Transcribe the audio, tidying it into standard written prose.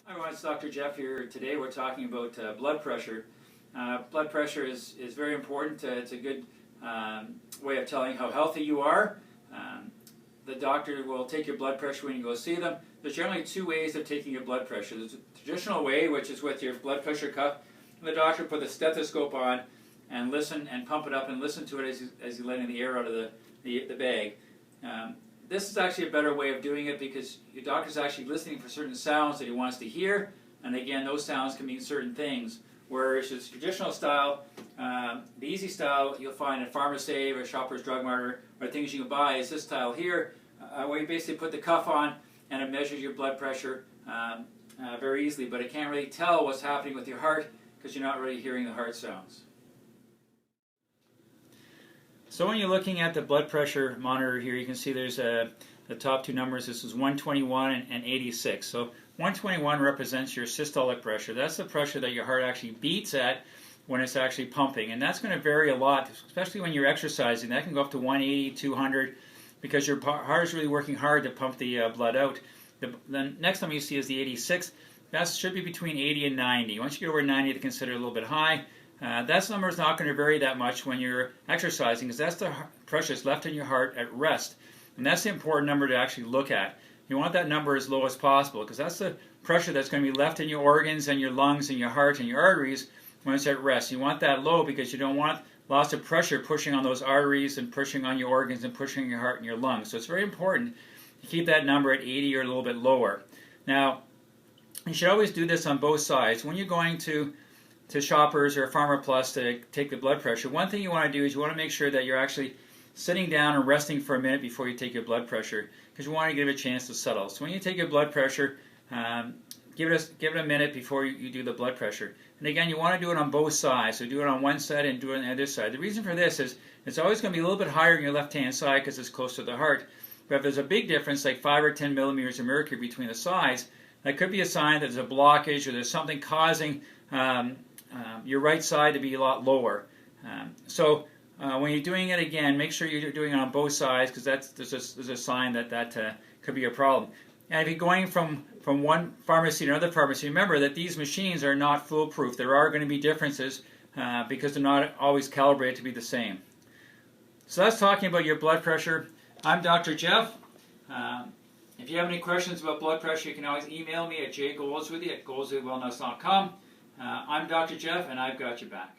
Hi everyone, it's Dr. Jeff here. Today we're talking about blood pressure. Blood pressure is very important. It's a good way of telling how healthy you are. The doctor will take your blood pressure when you go see them. There's generally two ways of taking your blood pressure. There's a traditional way, which is with your blood pressure cuff. And the doctor will put the stethoscope on and listen and pump it up and listen to it as he's letting the air out of the bag. This is actually a better way of doing it because your doctor's actually listening for certain sounds that he wants to hear, and again, those sounds can mean certain things. Whereas the traditional style, the easy style you'll find at Pharmacy or Shoppers Drug Mart or things you can buy is this style here, where you basically put the cuff on and it measures your blood pressure very easily, but it can't really tell what's happening with your heart because you're not really hearing the heart sounds. So when you're looking at the blood pressure monitor here, you can see there's the top two numbers. This is 121 and 86. So 121 represents your systolic pressure. That's the pressure that your heart actually beats at when it's actually pumping. And that's going to vary a lot, especially when you're exercising. That can go up to 180, 200, because your heart is really working hard to pump the blood out. The next number you see is the 86. That should be between 80 and 90. Once you get over 90, to consider it a little bit high. That number is not going to vary that much when you're exercising because that's the pressure that's left in your heart at rest. And that's the important number to actually look at. You want that number as low as possible because that's the pressure that's going to be left in your organs and your lungs and your heart and your arteries when it's at rest. You want that low because you don't want lots of pressure pushing on those arteries and pushing on your organs and pushing on your heart and your lungs. So it's very important to keep that number at 80 or a little bit lower. Now, you should always do this on both sides. When you're going to Shoppers or Pharma Plus to take the blood pressure, one thing you want to do is you want to make sure that you're actually sitting down and resting for a minute before you take your blood pressure because you want to give it a chance to settle. So when you take your blood pressure, give it a minute before you do the blood pressure. And again, you want to do it on both sides. So do it on one side and do it on the other side. The reason for this is it's always going to be a little bit higher on your left-hand side because it's close to the heart. But if there's a big difference, like 5 or 10 millimeters of mercury between the sides, that could be a sign that there's a blockage or there's something causing your right side to be a lot lower. So when you're doing it again, make sure you're doing it on both sides because there's a sign that could be a problem. And if you're going from one pharmacy to another pharmacy, remember that these machines are not foolproof. There are going to be differences because they're not always calibrated to be the same. So that's talking about your blood pressure. I'm Dr. Jeff. If you have any questions about blood pressure, you can always email me at jgoldsworthy@goldsworthywellness.com. I'm Dr. Jeff, and I've got your back.